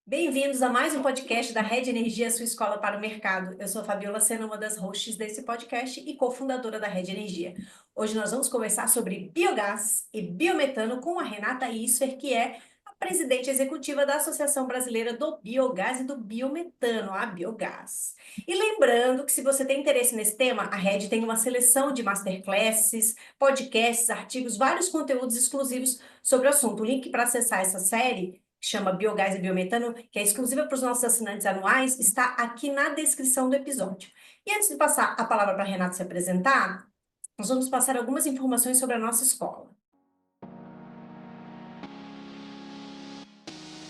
Bem-vindos a mais um podcast da Rede Energia, sua escola para o mercado. Eu sou a Fabiola Sena, uma das hosts desse podcast e cofundadora da Rede Energia. Hoje nós vamos conversar sobre biogás e biometano com a Renata Isfer, que é a presidente executiva da Associação Brasileira do Biogás e do Biometano, a Biogás. E lembrando que se você tem interesse nesse tema, a Rede tem uma seleção de masterclasses, podcasts, artigos, vários conteúdos exclusivos sobre o assunto. O link para acessar essa série que chama Biogás e Biometano, que é exclusiva para os nossos assinantes anuais, está aqui na descrição do episódio. E antes de passar a palavra para a Renata se apresentar, nós vamos passar algumas informações sobre a nossa escola.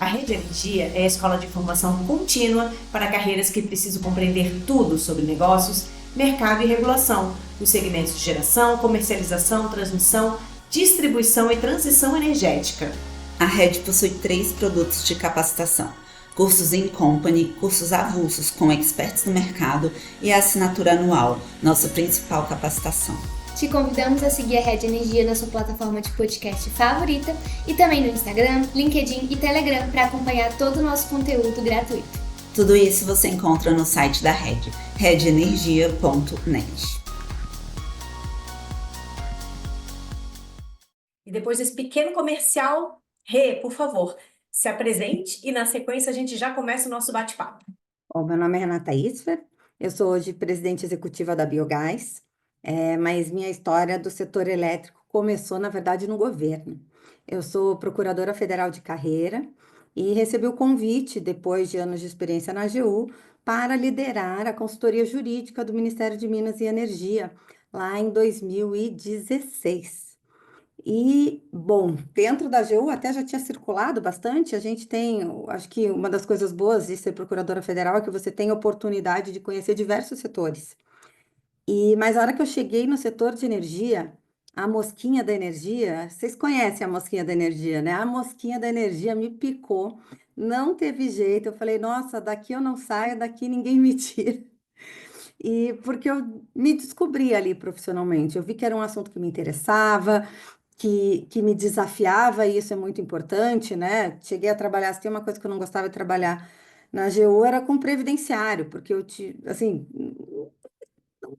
A Rede Energia é a escola de formação contínua para carreiras que precisam compreender tudo sobre negócios, mercado e regulação, os segmentos de geração, comercialização, transmissão, distribuição e transição energética. A Rede possui 3 produtos de capacitação: cursos in company, cursos avulsos com experts no mercado e a assinatura anual, nossa principal capacitação. Te convidamos a seguir a Rede Energia na sua plataforma de podcast favorita e também no Instagram, LinkedIn e Telegram para acompanhar todo o nosso conteúdo gratuito. Tudo isso você encontra no site da Rede, redenergia.net. E depois desse pequeno comercial, Rê, por favor, se apresente e na sequência a gente já começa o nosso bate-papo. Meu nome é Renata Isfer, eu sou hoje presidente executiva da Biogás, mas minha história do setor elétrico começou, na verdade, no governo. Eu sou procuradora federal de carreira e recebi o convite, depois de anos de experiência na AGU, para liderar a consultoria jurídica do Ministério de Minas e Energia, lá em 2016. E, bom, dentro da AGU até já tinha circulado bastante. A gente tem, acho que uma das coisas boas de ser procuradora federal é que você tem oportunidade de conhecer diversos setores. Mas a hora que eu cheguei no setor de energia, a mosquinha da energia, vocês conhecem a mosquinha da energia, né? A mosquinha da energia me picou, não teve jeito. Eu falei, nossa, daqui eu não saio, daqui ninguém me tira. E porque eu me descobri ali profissionalmente, eu vi que era um assunto que me interessava, que me desafiava, e isso é muito importante, né? Cheguei a trabalhar, se tem uma coisa que eu não gostava de trabalhar na AGU era com previdenciário, porque assim, não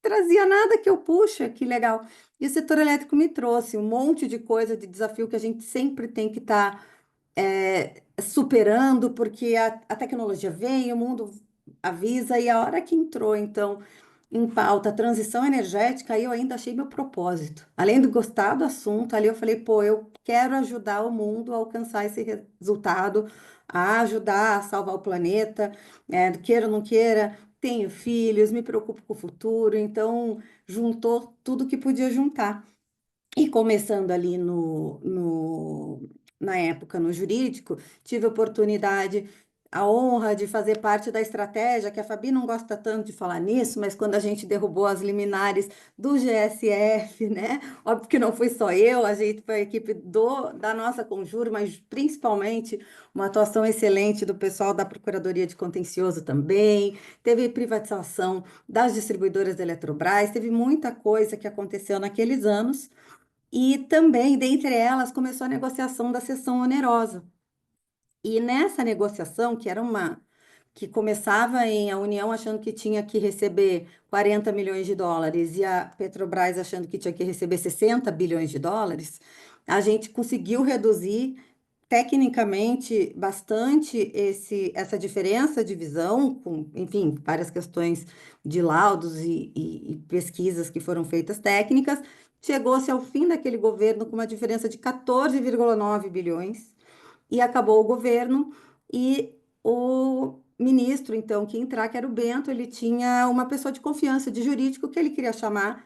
trazia nada que eu, puxa, que legal. E o setor elétrico me trouxe um monte de coisa, de desafio que a gente sempre tem que estar superando, porque a tecnologia vem, o mundo avisa, e a hora que entrou, então, em pauta a transição energética, aí eu ainda achei meu propósito. Além de gostar do assunto, ali eu falei, pô, eu quero ajudar o mundo a alcançar esse resultado, a ajudar a salvar o planeta, queira ou não queira, tenho filhos, me preocupo com o futuro, então juntou tudo que podia juntar. E começando ali na época no jurídico, tive a oportunidade, a honra de fazer parte da estratégia, que a Fabi não gosta tanto de falar nisso, mas quando a gente derrubou as liminares do GSF, né? Óbvio que não fui só eu, a gente foi a equipe da nossa Conjuro, mas principalmente uma atuação excelente do pessoal da Procuradoria de Contencioso também. Teve privatização das distribuidoras da Eletrobras, teve muita coisa que aconteceu naqueles anos. E também, dentre elas, começou a negociação da cessão onerosa. E nessa negociação, que era que começava em a União achando que tinha que receber 40 milhões de dólares e a Petrobras achando que tinha que receber 60 bilhões de dólares, a gente conseguiu reduzir tecnicamente bastante essa diferença de visão, com, enfim, várias questões de laudos e pesquisas que foram feitas técnicas. Chegou-se ao fim daquele governo com uma diferença de 14,9 bilhões e acabou o governo e o ministro, então, que ia entrar, que era o Bento, ele tinha uma pessoa de confiança de jurídico que ele queria chamar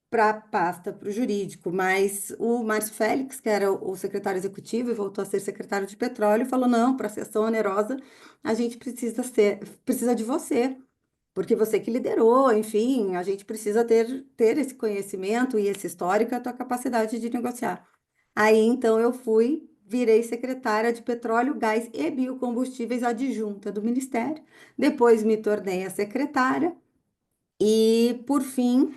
para a pasta, para o jurídico, mas o Márcio Félix, que era o secretário executivo e voltou a ser secretário de petróleo, falou, não, para a sessão onerosa, a gente precisa de você, porque você que liderou, enfim, a gente precisa ter esse conhecimento e esse histórico, a tua capacidade de negociar. Aí, então, virei secretária de Petróleo, Gás e Biocombustíveis adjunta do Ministério. Depois me tornei a secretária e, por fim,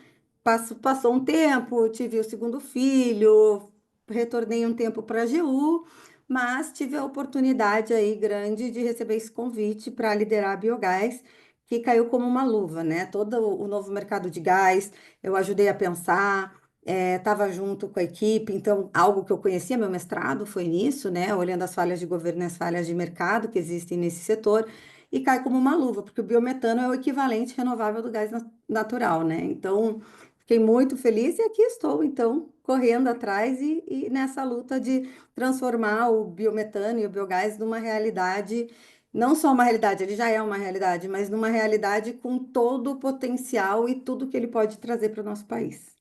passou um tempo, tive o segundo filho, retornei um tempo para a AGU, mas tive a oportunidade aí grande de receber esse convite para liderar a Biogás, que caiu como uma luva, né? Todo o novo mercado de gás, eu ajudei a pensar, estava junto com a equipe, então algo que eu conhecia, meu mestrado foi nisso, né? Olhando as falhas de governo e as falhas de mercado que existem nesse setor, e cai como uma luva, porque o biometano é o equivalente renovável do gás natural, né? Então, fiquei muito feliz e aqui estou, então, correndo atrás e nessa luta de transformar o biometano e o biogás numa realidade, não só uma realidade, ele já é uma realidade, mas numa realidade com todo o potencial e tudo que ele pode trazer para o nosso país.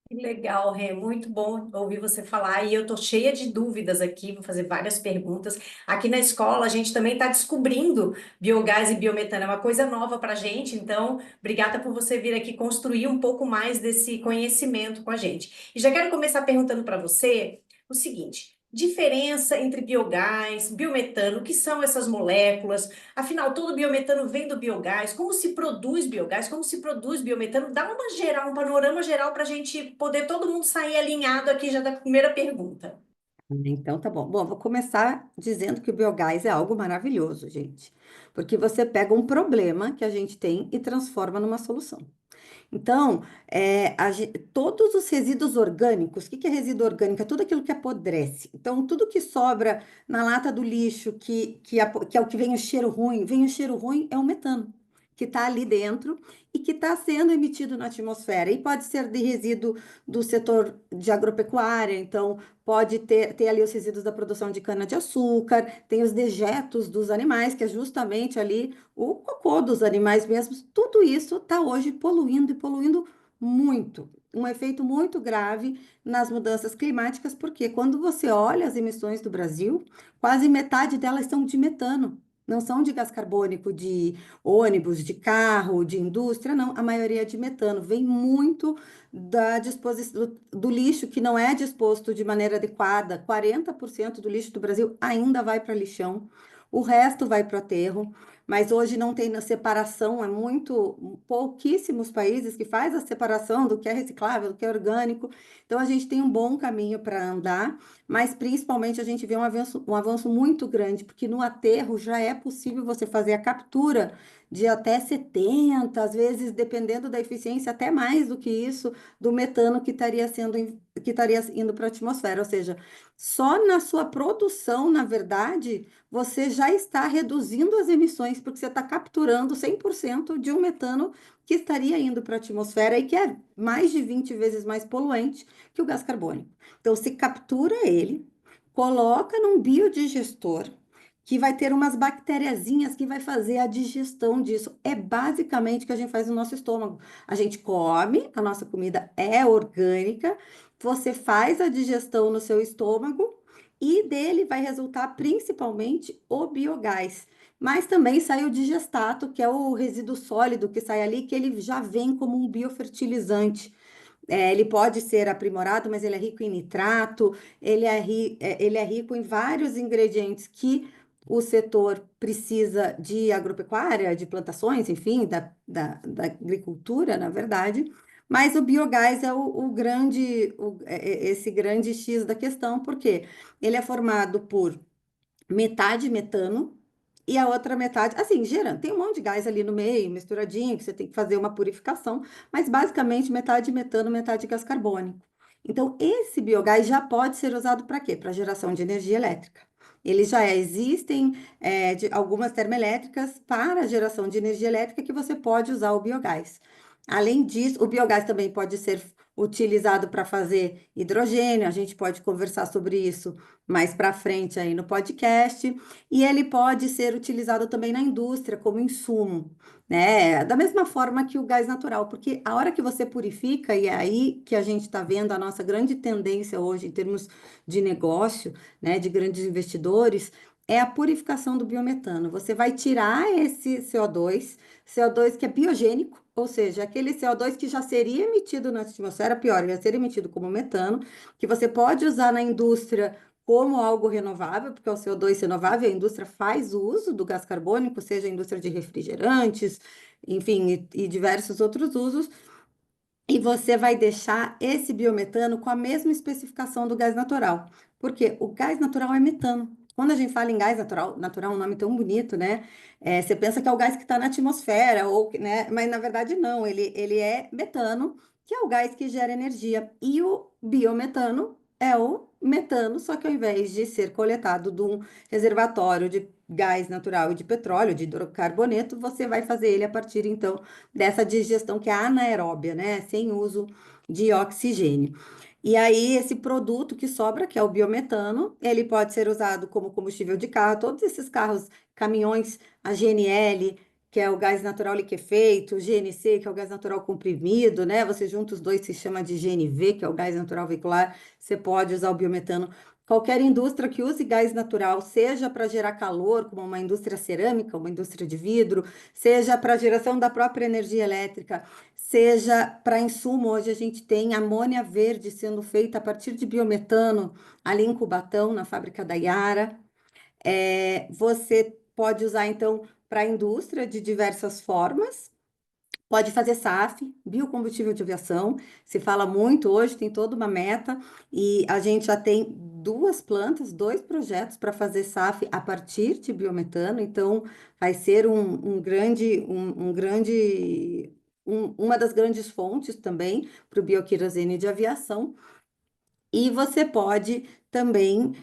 Que legal, Rê, muito bom ouvir você falar. E eu tô cheia de dúvidas aqui, vou fazer várias perguntas. Aqui na escola, a gente também está descobrindo biogás e biometano, é uma coisa nova para a gente. Então, obrigada por você vir aqui construir um pouco mais desse conhecimento com a gente. E já quero começar perguntando para você o seguinte: diferença entre biogás, biometano, o que são essas moléculas? Afinal, todo biometano vem do biogás. Como se produz biogás? Como se produz biometano? Dá uma geral, um panorama geral para a gente poder todo mundo sair alinhado aqui já da primeira pergunta. Então, tá bom. Bom, vou começar dizendo que o biogás é algo maravilhoso, gente, porque você pega um problema que a gente tem e transforma numa solução. Então, todos os resíduos orgânicos, o que que é resíduo orgânico? É tudo aquilo que apodrece. Então, tudo que sobra na lata do lixo, que é o que vem o cheiro ruim é o metano, que está ali dentro e que está sendo emitido na atmosfera. E pode ser de resíduo do setor de agropecuária, então pode ter ali os resíduos da produção de cana-de-açúcar, tem os dejetos dos animais, que é justamente ali o cocô dos animais mesmos, tudo isso está hoje poluindo e poluindo muito. Um efeito muito grave nas mudanças climáticas, porque quando você olha as emissões do Brasil, quase metade delas são de metano. Não são de gás carbônico, de ônibus, de carro, de indústria, não. A maioria é de metano. Vem muito da disposição do lixo que não é disposto de maneira adequada. 40% do lixo do Brasil ainda vai para lixão. O resto vai para o aterro, mas hoje não tem na separação, é muito pouquíssimos países que faz a separação do que é reciclável, do que é orgânico. Então a gente tem um bom caminho para andar, mas principalmente a gente vê um avanço muito grande, porque no aterro já é possível você fazer a captura de até 70, às vezes, dependendo da eficiência, até mais do que isso, do metano que estaria indo para a atmosfera. Ou seja, só na sua produção, na verdade, você já está reduzindo as emissões, porque você está capturando 100% de um metano que estaria indo para a atmosfera e que é mais de 20 vezes mais poluente que o gás carbônico. Então, se captura ele, coloca num biodigestor, que vai ter umas bactériazinhas que vai fazer a digestão disso. É basicamente o que a gente faz no nosso estômago. A gente come, a nossa comida é orgânica, você faz a digestão no seu estômago e dele vai resultar principalmente o biogás. Mas também sai o digestato, que é o resíduo sólido que sai ali, que ele já vem como um biofertilizante. Ele pode ser aprimorado, mas ele é rico em nitrato, ele é rico em vários ingredientes que o setor precisa de agropecuária, de plantações, enfim, da agricultura, na verdade. Mas o biogás é esse grande X da questão, porque ele é formado por metade metano e a outra metade, assim, gerando, tem um monte de gás ali no meio, misturadinho, que você tem que fazer uma purificação, mas basicamente metade metano, metade gás carbônico. Então, esse biogás já pode ser usado para quê? Para geração de energia elétrica. Ele já existem algumas termoelétricas para geração de energia elétrica que você pode usar o biogás. Além disso, o biogás também pode ser utilizado para fazer hidrogênio, a gente pode conversar sobre isso mais para frente aí no podcast, e ele pode ser utilizado também na indústria como insumo, né? Da mesma forma que o gás natural, porque a hora que você purifica, e é aí que a gente está vendo a nossa grande tendência hoje em termos de negócio, né, de grandes investidores, é a purificação do biometano. Você vai tirar esse CO2 que é biogênico, ou seja, aquele CO2 que já seria emitido na atmosfera, pior, já seria emitido como metano, que você pode usar na indústria como algo renovável, porque o CO2 renovável, a indústria faz uso do gás carbônico, seja a indústria de refrigerantes, enfim, e diversos outros usos, e você vai deixar esse biometano com a mesma especificação do gás natural. Porque o gás natural é metano. Quando a gente fala em gás natural, natural é um nome tão bonito, né? Você pensa que é o gás que está na atmosfera, ou, né? Mas na verdade não, ele é metano, que é o gás que gera energia. E o biometano é o metano, só que ao invés de ser coletado de um reservatório de gás natural e de petróleo, de hidrocarboneto, você vai fazer ele a partir, então, dessa digestão que é anaeróbia, né? Sem uso de oxigênio. E aí, esse produto que sobra, que é o biometano, ele pode ser usado como combustível de carro. Todos esses carros, caminhões, a GNL, que é o gás natural liquefeito, o GNC, que é o gás natural comprimido, né? Você junta os dois, se chama de GNV, que é o gás natural veicular. Você pode usar o biometano. Qualquer indústria que use gás natural, seja para gerar calor, como uma indústria cerâmica, uma indústria de vidro, seja para geração da própria energia elétrica, seja para insumo, hoje a gente tem amônia verde sendo feita a partir de biometano, ali em Cubatão, na fábrica da Yara. Você pode usar, então, para a indústria de diversas formas. Pode fazer SAF, biocombustível de aviação. Se fala muito hoje, tem toda uma meta, e a gente já tem duas plantas, dois projetos para fazer SAF a partir de biometano. Então, vai ser uma das grandes fontes também para o bioquerosene de aviação. E você pode também,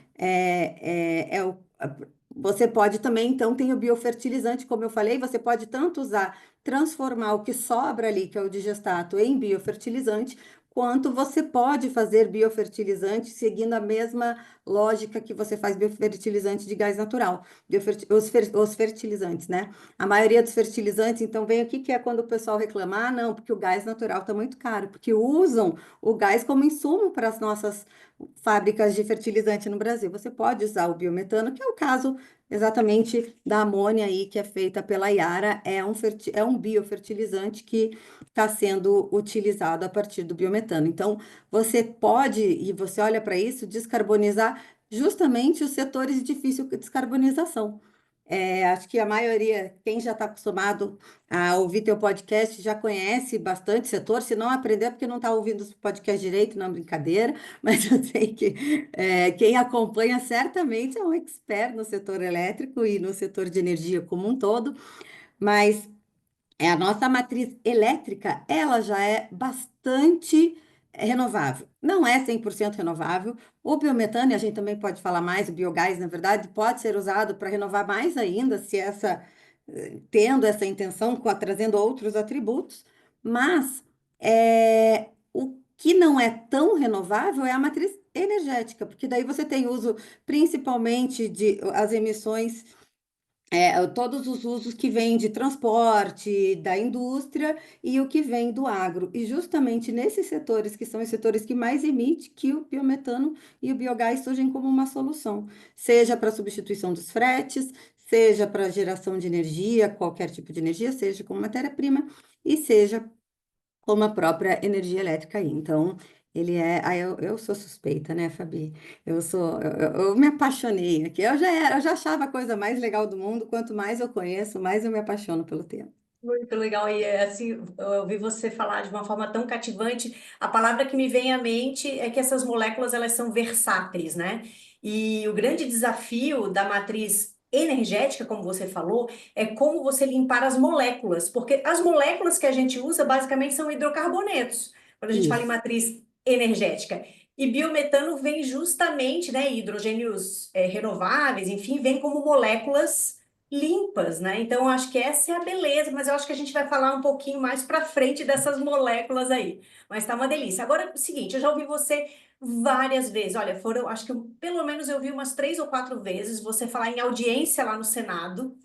você pode também, então, tem o biofertilizante, como eu falei, você pode tanto usar, transformar o que sobra ali, que é o digestato, em biofertilizante, quanto você pode fazer biofertilizante seguindo a mesma lógica que você faz biofertilizante de gás natural, os fertilizantes, né? A maioria dos fertilizantes, então, vem aqui que é quando o pessoal reclama, ah, não, porque o gás natural está muito caro, porque usam o gás como insumo para as nossas fábricas de fertilizante no Brasil. Você pode usar o biometano, que é o caso exatamente da amônia aí, que é feita pela Yara, é um biofertilizante que está sendo utilizado a partir do biometano. Então, você pode, e você olha para isso, descarbonizar justamente os setores de difícil descarbonização. Acho que a maioria, quem já está acostumado a ouvir teu podcast, já conhece bastante setor. Se não aprender, é porque não está ouvindo os podcasts direito, não é brincadeira, mas eu sei que quem acompanha certamente é um expert no setor elétrico e no setor de energia como um todo, mas a nossa matriz elétrica, ela já é bastante renovável. Não é 100% renovável. O biometano, e a gente também pode falar mais, o biogás, na verdade, pode ser usado para renovar mais ainda, se tendo essa intenção, trazendo outros atributos, mas o que não é tão renovável é a matriz energética, porque daí você tem uso principalmente de as emissões, todos os usos que vêm de transporte, da indústria e o que vem do agro. E justamente nesses setores, que são os setores que mais emitem, que o biometano e o biogás surgem como uma solução, seja para substituição dos fretes, seja para geração de energia, qualquer tipo de energia, seja como matéria-prima, e seja como a própria energia elétrica aí. Então, ele é. Eu sou suspeita, né, Fabi? Eu me apaixonei aqui. Eu já achava a coisa mais legal do mundo. Quanto mais eu conheço, mais eu me apaixono pelo tema. Muito legal. E assim, eu ouvi você falar de uma forma tão cativante. A palavra que me vem à mente é que essas moléculas elas são versáteis, né? E o grande desafio da matriz energética, como você falou, é como você limpar as moléculas, porque as moléculas que a gente usa basicamente são hidrocarbonetos, quando a gente fala em Isso. matriz energética. E biometano vem justamente, né, hidrogênios renováveis, enfim, vem como moléculas limpas, né? Então, eu acho que essa é a beleza, mas eu acho que a gente vai falar um pouquinho mais para frente dessas moléculas aí. Mas tá uma delícia. Agora, é o seguinte, eu já ouvi você várias vezes. Olha, acho que pelo menos eu vi umas 3 ou 4 vezes você falar em audiência lá no Senado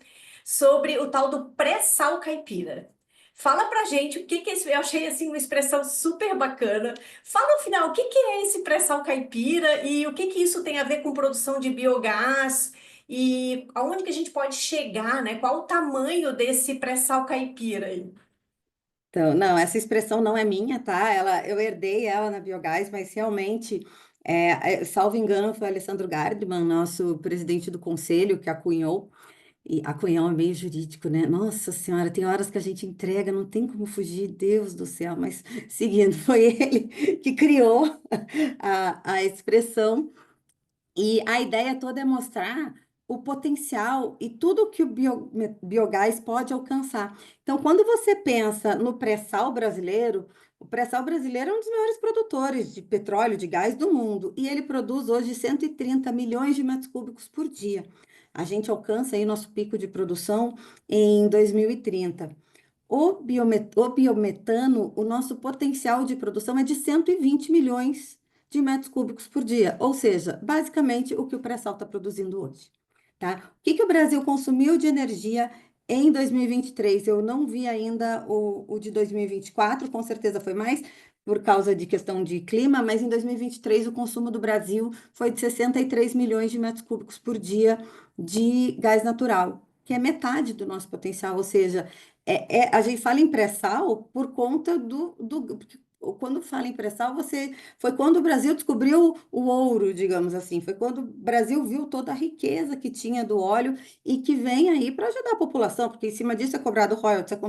sobre o tal do pré-sal caipira. Fala pra gente o que que é isso. Eu achei assim uma expressão super bacana. Fala no final, o que que é esse pré-sal caipira e o que que isso tem a ver com produção de biogás e aonde que a gente pode chegar, né? Qual o tamanho desse pré-sal caipira aí? Então, não, essa expressão não é minha, tá? Eu herdei ela na Biogás, mas realmente, salvo engano, foi o Alessandro Gardman, nosso presidente do conselho, que acunhou. E acunhar é meio jurídico, né? Nossa Senhora, tem horas que a gente entrega, não tem como fugir, Deus do céu. Mas seguindo, foi ele que criou a expressão. E a ideia toda é mostrar o potencial e tudo que o biogás pode alcançar. Então, quando você pensa no pré-sal brasileiro, o pré-sal brasileiro é um dos maiores produtores de petróleo, de gás do mundo, e ele produz hoje 130 milhões de metros cúbicos por dia. A gente alcança aí nosso pico de produção em 2030. O biometano, o nosso potencial de produção é de 120 milhões de metros cúbicos por dia, ou seja, basicamente o que o pré-sal está produzindo hoje, tá? O que que o Brasil consumiu de energia em 2023? Eu não vi ainda o de 2024, com certeza foi mais por causa de questão de clima, mas em 2023 o consumo do Brasil foi de 63 milhões de metros cúbicos por dia de gás natural, que é metade do nosso potencial, ou seja, a gente fala em pré-sal por conta porque quando fala em pré-sal, foi quando o Brasil descobriu o ouro, digamos assim, foi quando o Brasil viu toda a riqueza que tinha do óleo e que vem aí para ajudar a população, porque em cima disso é cobrado royalties, é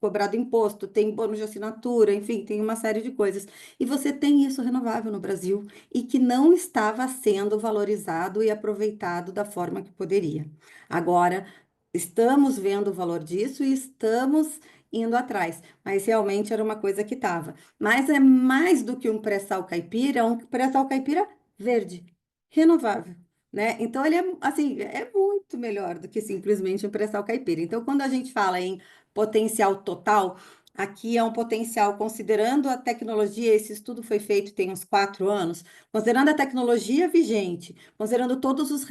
cobrado imposto, tem bônus de assinatura, enfim, tem uma série de coisas. E você tem isso renovável no Brasil e que não estava sendo valorizado e aproveitado da forma que poderia. Agora, estamos vendo o valor disso e estamos indo atrás, mas realmente era uma coisa que estava. Mas é mais do que um pré-sal caipira, é um pré-sal caipira verde, renovável, né? Então ele é assim, é muito melhor do que simplesmente um pré-sal caipira. Então quando a gente fala em potencial total, aqui é um potencial considerando a tecnologia, esse estudo foi feito tem uns 4 anos, considerando a tecnologia vigente, considerando todos os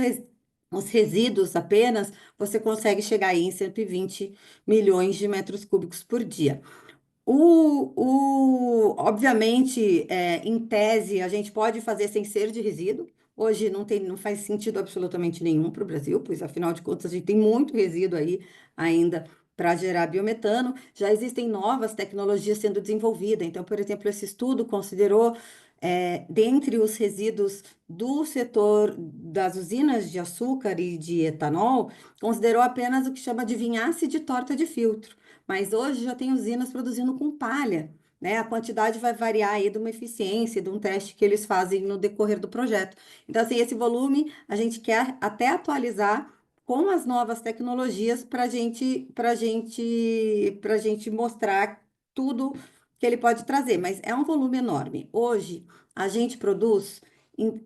resíduos apenas, você consegue chegar aí em 120 milhões de metros cúbicos por dia. Obviamente, em tese, a gente pode fazer sem ser de resíduo. Hoje não faz sentido absolutamente nenhum para o Brasil, pois afinal de contas a gente tem muito resíduo aí ainda para gerar biometano. Já existem novas tecnologias sendo desenvolvidas. Então, por exemplo, esse estudo considerou, dentre os resíduos do setor das usinas de açúcar e de etanol, considerou apenas o que chama de vinhaça e de torta de filtro. Mas hoje já tem usinas produzindo com palha, né? A quantidade vai variar aí de uma eficiência, de um teste que eles fazem no decorrer do projeto. Então, assim, esse volume a gente quer até atualizar com as novas tecnologias para gente mostrar tudo que ele pode trazer, mas é um volume enorme. Hoje a gente produz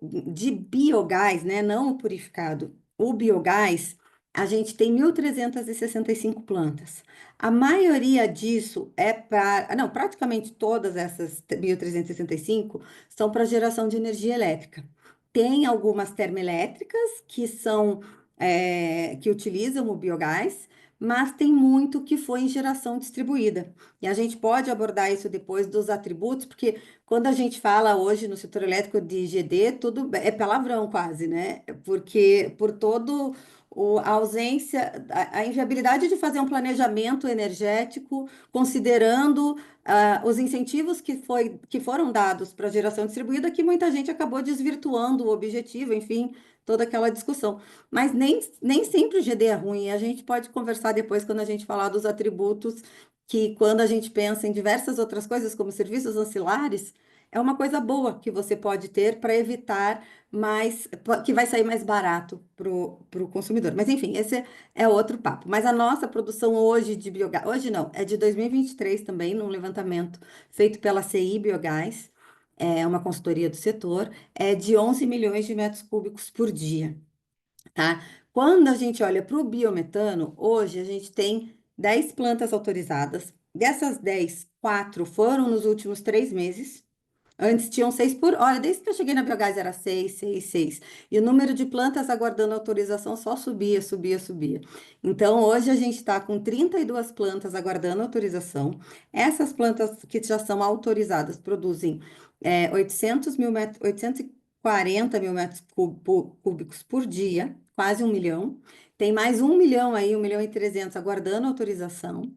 de biogás, né? Não o purificado. O biogás, a gente tem 1.365 plantas. A maioria disso é para. Não, praticamente todas essas 1.365 são para geração de energia elétrica. Tem algumas termoelétricas que utilizam o biogás, mas tem muito que foi em geração distribuída. E a gente pode abordar isso depois dos atributos, porque quando a gente fala hoje no setor elétrico de GD, tudo é palavrão quase, né? Porque por todo a ausência, a inviabilidade de fazer um planejamento energético, considerando os incentivos que foram dados para a geração distribuída, que muita gente acabou desvirtuando o objetivo, enfim, toda aquela discussão. Mas nem sempre o GD é ruim, a gente pode conversar depois quando a gente falar dos atributos, que quando a gente pensa em diversas outras coisas, como serviços ancilares, é uma coisa boa que você pode ter para evitar mais, que vai sair mais barato para o consumidor. Mas enfim, esse é outro papo. Mas a nossa produção hoje de biogás, hoje não, é de 2023 também, num levantamento feito pela CI Biogás, é uma consultoria do setor, é de 11 milhões de metros cúbicos por dia, tá? Quando a gente olha para o biometano, hoje a gente tem 10 plantas autorizadas. Dessas 10, 4 foram nos últimos 3 meses. Antes tinham 6 por. Olha, desde que eu cheguei na Biogás era 6, 6, 6. E o número de plantas aguardando autorização só subia, subia, subia. Então, hoje a gente está com 32 plantas aguardando autorização. Essas plantas que já são autorizadas produzem 800 mil metros, 840 mil metros cúbicos por dia, quase 1 milhão. Tem mais 1 milhão aí, 1 milhão e 300 aguardando autorização.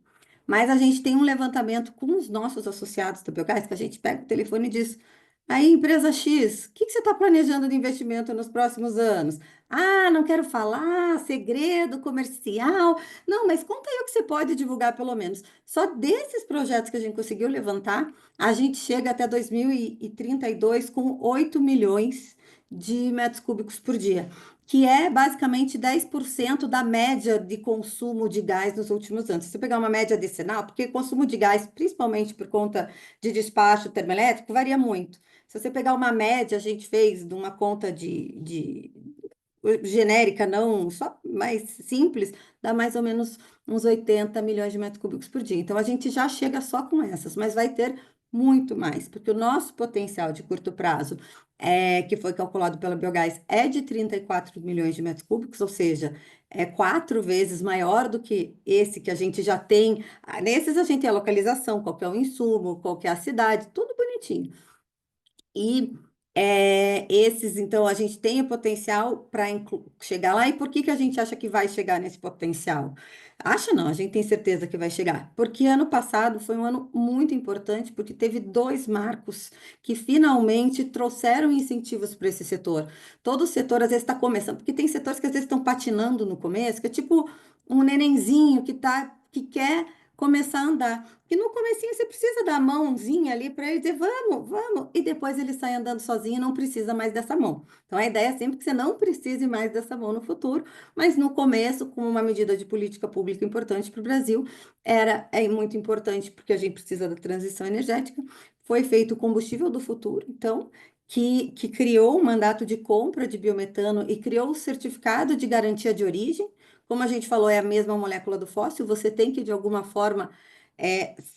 Mas a gente tem um levantamento com os nossos associados da Biogás, que a gente pega o telefone e diz: aí, empresa X, o que que você está planejando de investimento nos próximos anos? Ah, não quero falar, segredo comercial. Não, mas conta aí o que você pode divulgar, pelo menos. Só desses projetos que a gente conseguiu levantar, a gente chega até 2032 com 8 milhões de metros cúbicos por dia, que é basicamente 10% da média de consumo de gás nos últimos anos. Se você pegar uma média decenal, porque o consumo de gás, principalmente por conta de despacho termoelétrico, varia muito. Se você pegar uma média, a gente fez de uma conta de genérica, não, só mais simples, dá mais ou menos uns 80 milhões de metros cúbicos por dia. Então, a gente já chega só com essas, mas vai ter muito mais, porque o nosso potencial de curto prazo, que foi calculado pela Biogás, é de 34 milhões de metros cúbicos, ou seja, é 4 vezes maior do que esse que a gente já tem. Nesses a gente tem a localização, qual que é o insumo, qual que é a cidade, tudo bonitinho. E esses, então, a gente tem o potencial para chegar lá. E por que que a gente acha que vai chegar nesse potencial? Acha não, a gente tem certeza que vai chegar. Porque ano passado foi um ano muito importante, porque teve dois marcos que finalmente trouxeram incentivos para esse setor. Todo setor às vezes está começando, porque tem setores que às vezes estão patinando no começo, que é tipo um nenenzinho que quer começar a andar. E no comecinho você precisa dar a mãozinha ali para ele dizer, vamos, vamos, e depois ele sai andando sozinho e não precisa mais dessa mão. Então a ideia é sempre que você não precise mais dessa mão no futuro, mas no começo, como uma medida de política pública importante para o Brasil, é muito importante porque a gente precisa da transição energética. Foi feito o combustível do futuro, então, que criou o mandato de compra de biometano e criou o certificado de garantia de origem. Como a gente falou, é a mesma molécula do fóssil, você tem que, de alguma forma,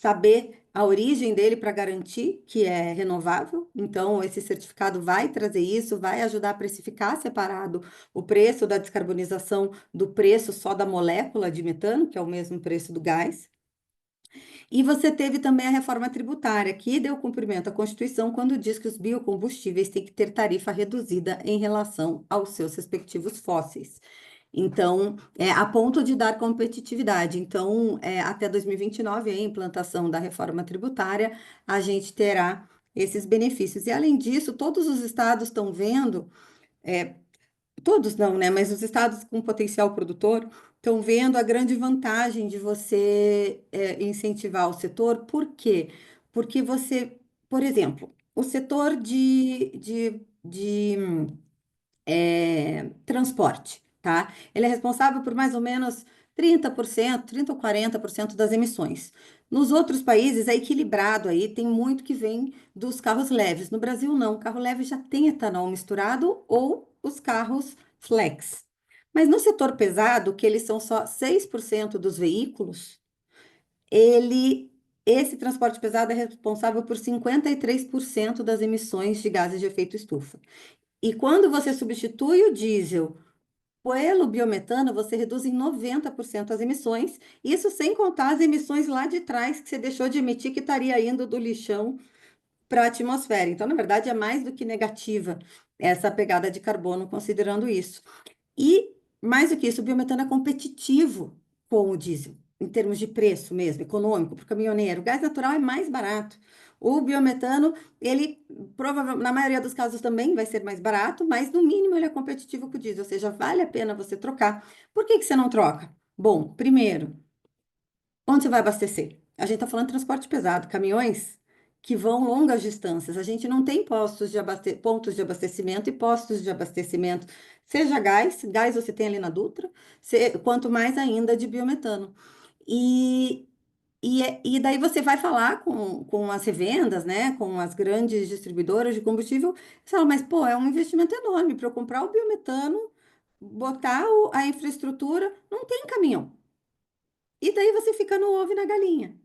saber a origem dele para garantir que é renovável. Então, esse certificado vai trazer isso, vai ajudar a precificar separado o preço da descarbonização do preço só da molécula de metano, que é o mesmo preço do gás. E você teve também a reforma tributária, que deu cumprimento à Constituição quando diz que os biocombustíveis têm que ter tarifa reduzida em relação aos seus respectivos fósseis. Então, a ponto de dar competitividade. Então, até 2029, a implantação da reforma tributária, a gente terá esses benefícios. E, além disso, todos os estados estão vendo, é, todos não, né? Mas os estados com potencial produtor estão vendo a grande vantagem de você incentivar o setor. Por quê? Porque você, por exemplo, o setor de transporte, tá? Ele é responsável por mais ou menos 30%, 30 ou 40% das emissões. Nos outros países é equilibrado aí, tem muito que vem dos carros leves. No Brasil, não, o carro leve já tem etanol misturado ou os carros flex. Mas no setor pesado, que eles são só 6% dos veículos, ele, esse transporte pesado é responsável por 53% das emissões de gases de efeito estufa. E quando você substitui o diesel pelo biometano, você reduz em 90% as emissões, isso sem contar as emissões lá de trás que você deixou de emitir, que estaria indo do lixão para a atmosfera. Então, na verdade, é mais do que negativa essa pegada de carbono, considerando isso. E, mais do que isso, o biometano é competitivo com o diesel, em termos de preço mesmo, econômico, para o caminhoneiro. O gás natural é mais barato. O biometano, ele provavelmente, na maioria dos casos também vai ser mais barato, mas no mínimo ele é competitivo com o diesel, ou seja, vale a pena você trocar. Por que que você não troca? Bom, primeiro, onde você vai abastecer? A gente está falando de transporte pesado, caminhões que vão longas distâncias. A gente não tem pontos de abastecimento e postos de abastecimento, seja gás você tem ali na Dutra, quanto mais ainda de biometano. E, e daí você vai falar com as revendas, né, com as grandes distribuidoras de combustível, você fala, mas pô, é um investimento enorme para eu comprar o biometano, botar a infraestrutura, não tem caminhão. E daí você fica no ovo e na galinha,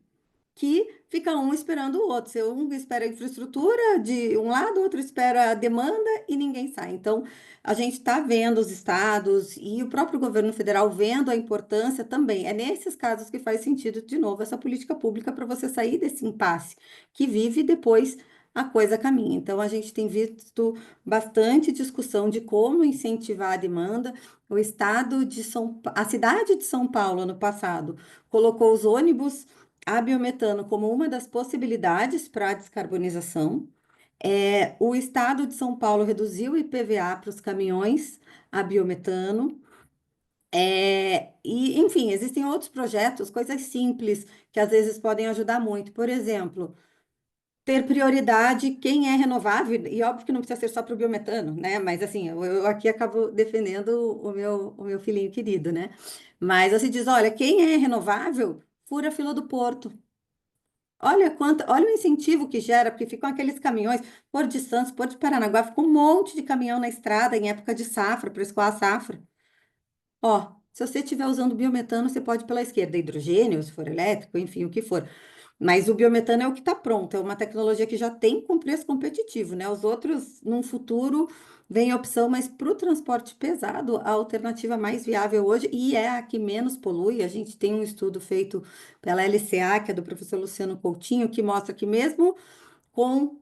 que fica um esperando o outro. Um espera a infraestrutura de um lado, o outro espera a demanda e ninguém sai. Então, a gente está vendo os estados e o próprio governo federal vendo a importância também. É nesses casos que faz sentido, de novo, essa política pública para você sair desse impasse que vive e depois a coisa caminha. Então, a gente tem visto bastante discussão de como incentivar a demanda. O estado de a cidade de São Paulo, ano passado, colocou os ônibus a biometano como uma das possibilidades para a descarbonização. O estado de São Paulo reduziu o IPVA para os caminhões a biometano. E, enfim, existem outros projetos, coisas simples, que às vezes podem ajudar muito. Por exemplo, ter prioridade quem é renovável, e óbvio que não precisa ser só para o biometano, né? Mas assim, eu aqui acabo defendendo o meu filhinho querido, né? Mas você diz, olha, quem é renovável, fura a fila do Porto. Olha o incentivo que gera, porque ficam aqueles caminhões, Porto de Santos, Porto de Paranaguá, ficou um monte de caminhão na estrada em época de safra, para escoar a safra. Ó, se você estiver usando biometano, você pode ir pela esquerda, hidrogênio, se for elétrico, enfim, o que for. Mas o biometano é o que está pronto, é uma tecnologia que já tem com preço competitivo, né? Os outros, num futuro, vem a opção, mas para o transporte pesado, a alternativa mais viável hoje, e é a que menos polui, a gente tem um estudo feito pela LCA, que é do professor Luciano Coutinho, que mostra que mesmo com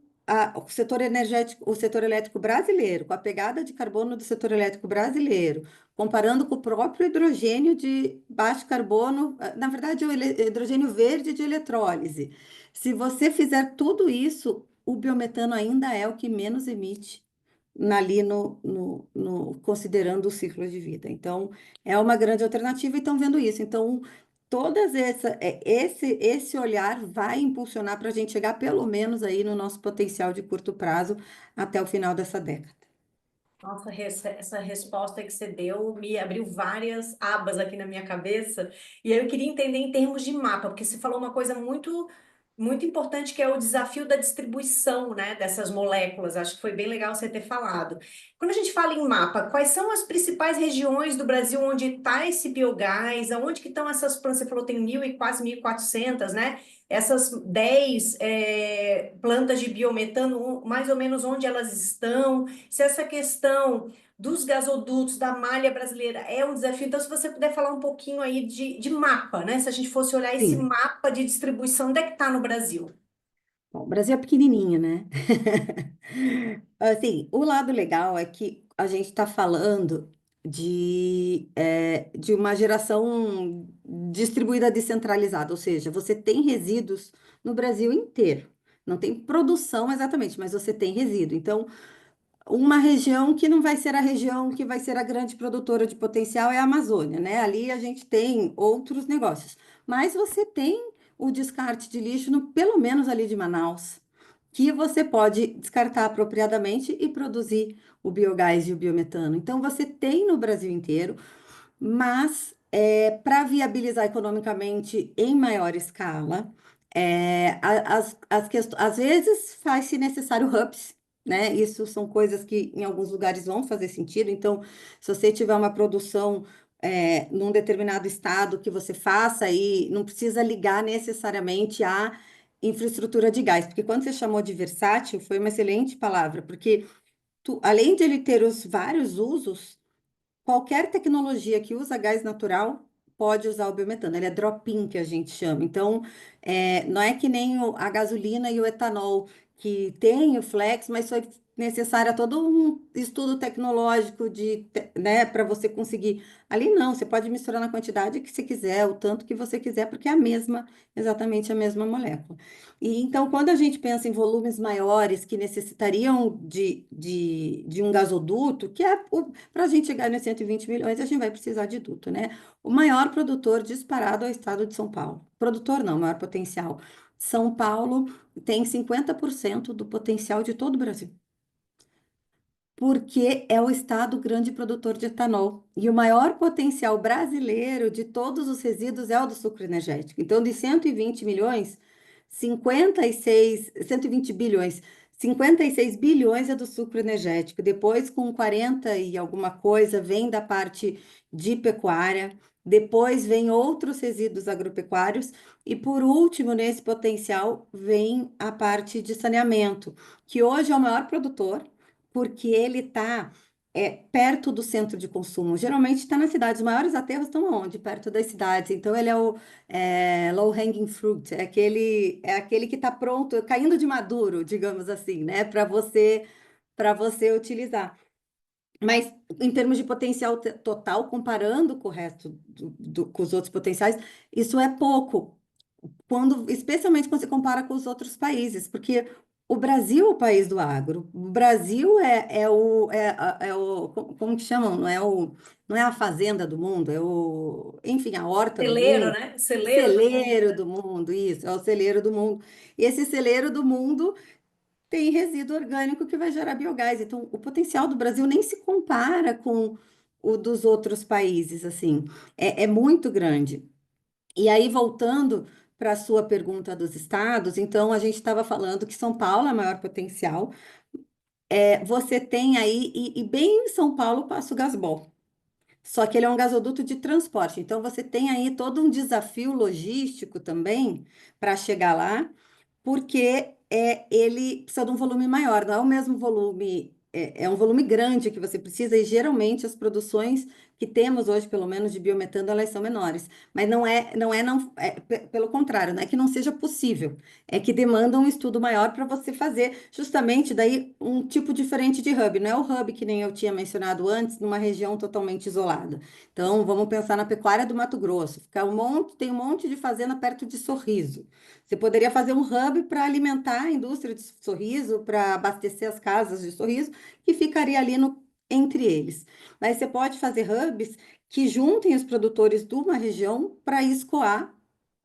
o setor energético, o setor elétrico brasileiro, com a pegada de carbono do setor elétrico brasileiro, comparando com o próprio hidrogênio de baixo carbono, na verdade, o hidrogênio verde de eletrólise. Se você fizer tudo isso, o biometano ainda é o que menos emite ali considerando o ciclo de vida. Então, é uma grande alternativa e estão vendo isso. Então, esse olhar vai impulsionar para a gente chegar pelo menos aí no nosso potencial de curto prazo até o final dessa década. Nossa, essa resposta que você deu me abriu várias abas aqui na minha cabeça. E aí eu queria entender em termos de mapa, porque você falou uma coisa muito importante que é o desafio da distribuição, né, dessas moléculas. Acho que foi bem legal você ter falado. Quando a gente fala em mapa, quais são as principais regiões do Brasil onde está esse biogás? Aonde que estão essas plantas? Você falou tem mil e quase 1.400, né? Essas 10 plantas de biometano, mais ou menos onde elas estão? Se essa questão dos gasodutos, da malha brasileira é um desafio, então se você puder falar um pouquinho aí de mapa, né? Se a gente fosse olhar esse Sim. mapa de distribuição, onde é que está no Brasil? Bom, o Brasil é pequenininho, né? Assim, o lado legal é que a gente está falando de uma geração distribuída descentralizada, ou seja, você tem resíduos no Brasil inteiro. Não tem produção exatamente, mas você tem resíduo. Então, uma região que não vai ser a região que vai ser a grande produtora de potencial é a Amazônia, né? Ali a gente tem outros negócios. Mas você tem o descarte de lixo, pelo menos ali de Manaus, que você pode descartar apropriadamente e produzir o biogás e o biometano. Então, você tem no Brasil inteiro, mas para viabilizar economicamente em maior escala, às vezes faz-se necessário hubs, né? Isso são coisas que em alguns lugares vão fazer sentido. Então, se você tiver uma produção num determinado estado que você faça e não precisa ligar necessariamente à infraestrutura de gás, porque quando você chamou de versátil, foi uma excelente palavra, porque além de ele ter os vários usos, qualquer tecnologia que usa gás natural pode usar o biometano. Ele é drop-in, que a gente chama. Então, não é que nem a gasolina e o etanol, que tem o flex, mas foi necessário todo um estudo tecnológico né, para você conseguir. Ali não, você pode misturar na quantidade que você quiser, o tanto que você quiser, porque é exatamente a mesma molécula. E então, quando a gente pensa em volumes maiores que necessitariam de um gasoduto, que é para a gente chegar nos 120 milhões, a gente vai precisar de duto, né? O maior produtor disparado é o estado de São Paulo. Produtor não, maior potencial. São Paulo tem 50% do potencial de todo o Brasil, porque é o estado grande produtor de etanol. E o maior potencial brasileiro de todos os resíduos é o do sucro energético. Então, de 120 milhões, 120 bilhões, 56 bilhões é do sucro energético. Depois, com 40 e alguma coisa, vem da parte de pecuária. Depois vem outros resíduos agropecuários. E por último, nesse potencial, vem a parte de saneamento, que hoje é o maior produtor porque ele está perto do centro de consumo. Geralmente está nas cidades. Os maiores aterros estão onde? Perto das cidades. Então, ele é o low hanging fruit, é aquele que está pronto, caindo de maduro, digamos assim, né? Para você utilizar. Mas em termos de potencial total, comparando com o resto com os outros potenciais, isso é pouco especialmente quando você compara com os outros países, porque o Brasil é o país do agro, o Brasil como que chamam? Não é não é a fazenda do mundo, é enfim, a horta do Celeiro, mundo, né? o Celeiro do mundo. celeiro do mundo, isso, é o celeiro do mundo. E esse celeiro do mundo tem resíduo orgânico que vai gerar biogás. Então, o potencial do Brasil nem se compara com o dos outros países, assim, é muito grande. E aí, voltando para a sua pergunta dos estados, então a gente estava falando que São Paulo é o maior potencial. Você tem aí, e bem em São Paulo passa o Gasbol. Só que ele é um gasoduto de transporte. Então, você tem aí todo um desafio logístico também para chegar lá, porque ele precisa de um volume maior, não é o mesmo volume, é um volume grande que você precisa, e geralmente as produções que temos hoje, pelo menos de biometano, elas são menores. Mas pelo contrário, não é que não seja possível, é que demanda um estudo maior para você fazer justamente daí um tipo diferente de hub. Não é o hub que nem eu tinha mencionado antes, numa região totalmente isolada. Então, vamos pensar na pecuária do Mato Grosso. Tem um monte de fazenda perto de Sorriso. Você poderia fazer um hub para alimentar a indústria de Sorriso, para abastecer as casas de Sorriso, que ficaria ali entre eles. Mas você pode fazer hubs que juntem os produtores de uma região para escoar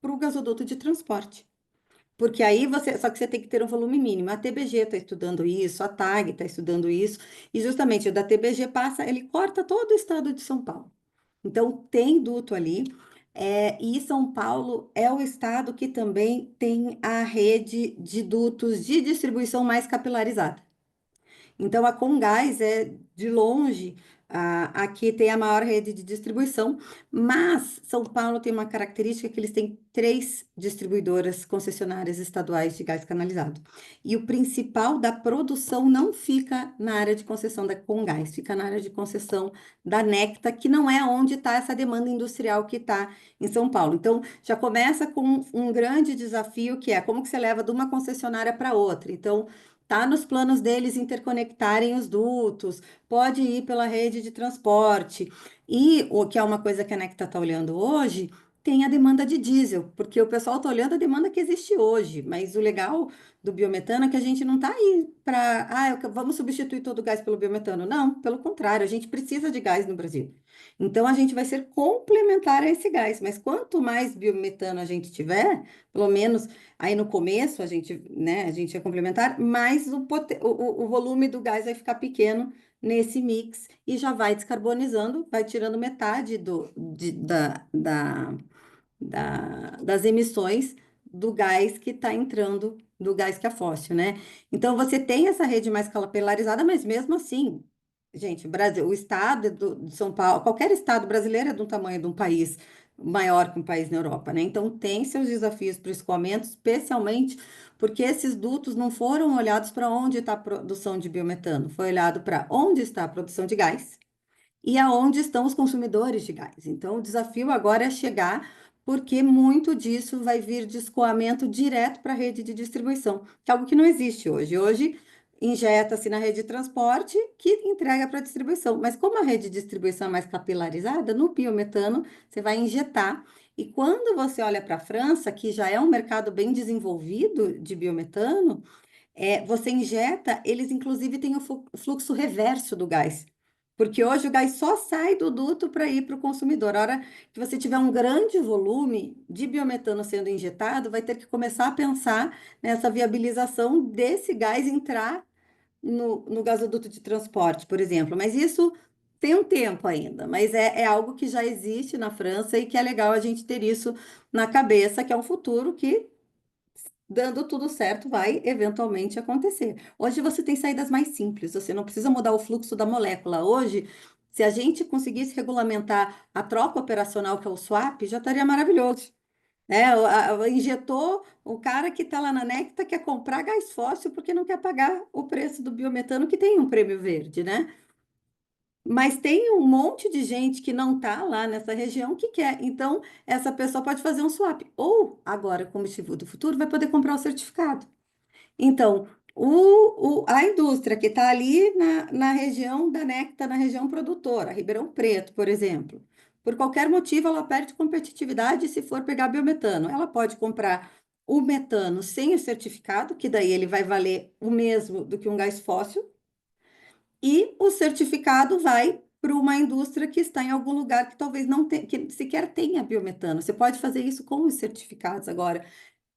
para o gasoduto de transporte. Porque aí só que você tem que ter um volume mínimo. A TBG está estudando isso, a TAG está estudando isso, e justamente o da TBG ele corta todo o estado de São Paulo. Então, tem duto ali. E São Paulo é o estado que também tem a rede de dutos de distribuição mais capilarizada. Então, a Comgás é, de longe, aqui tem a maior rede de distribuição, mas São Paulo tem uma característica que eles têm 3 distribuidoras concessionárias estaduais de gás canalizado. E o principal da produção não fica na área de concessão da Comgás, fica na área de concessão da Necta, que não é onde está essa demanda industrial que está em São Paulo. Então, já começa com um grande desafio, que é como que você leva de uma concessionária para outra. Então, tá nos planos deles interconectarem os dutos, pode ir pela rede de transporte. E o que é uma coisa que a Necta está olhando hoje, tem a demanda de diesel, porque o pessoal está olhando a demanda que existe hoje, mas o legal do biometano é que a gente não está aí para, vamos substituir todo o gás pelo biometano. Não, pelo contrário, a gente precisa de gás no Brasil. Então a gente vai ser complementar a esse gás, mas quanto mais biometano a gente tiver, pelo menos aí no começo né, a gente é complementar, mas o volume do gás vai ficar pequeno nesse mix e já vai descarbonizando, vai tirando metade das emissões do gás que está entrando, do gás que é fóssil, né? Então você tem essa rede mais capilarizada, mas mesmo assim, gente, o estado de São Paulo, qualquer estado brasileiro é do tamanho de um país maior que um país na Europa, né? Então tem seus desafios para o escoamento, especialmente porque esses dutos não foram olhados para onde está a produção de biometano, foi olhado para onde está a produção de gás e aonde estão os consumidores de gás. Então, o desafio agora é chegar, porque muito disso vai vir de escoamento direto para a rede de distribuição, que é algo que não existe hoje. Hoje, injeta-se na rede de transporte que entrega para a distribuição. Mas como a rede de distribuição é mais capilarizada, no biometano você vai injetar. E quando você olha para a França, que já é um mercado bem desenvolvido de biometano, você injeta, eles inclusive têm o fluxo reverso do gás. Porque hoje o gás só sai do duto para ir para o consumidor. A hora que você tiver um grande volume de biometano sendo injetado, vai ter que começar a pensar nessa viabilização desse gás entrar no gasoduto de transporte, por exemplo. Mas isso tem um tempo ainda, mas é algo que já existe na França e que é legal a gente ter isso na cabeça, que é um futuro que, dando tudo certo, vai eventualmente acontecer. Hoje você tem saídas mais simples, você não precisa mudar o fluxo da molécula. Hoje, se a gente conseguisse regulamentar a troca operacional, que é o swap, já estaria maravilhoso. Né? Injetou o cara que está lá na Necta quer comprar gás fóssil porque não quer pagar o preço do biometano, que tem um prêmio verde, né? Mas tem um monte de gente que não está lá nessa região que quer. Então, essa pessoa pode fazer um swap. Ou, agora, como combustível do futuro, vai poder comprar o certificado. Então, a indústria que está ali na região da Necta, na região produtora, Ribeirão Preto, por exemplo, por qualquer motivo ela perde competitividade se for pegar biometano. Ela pode comprar o metano sem o certificado, que daí ele vai valer o mesmo do que um gás fóssil, e o certificado vai para uma indústria que está em algum lugar que talvez não tenha, que sequer tenha biometano. Você pode fazer isso com os certificados agora.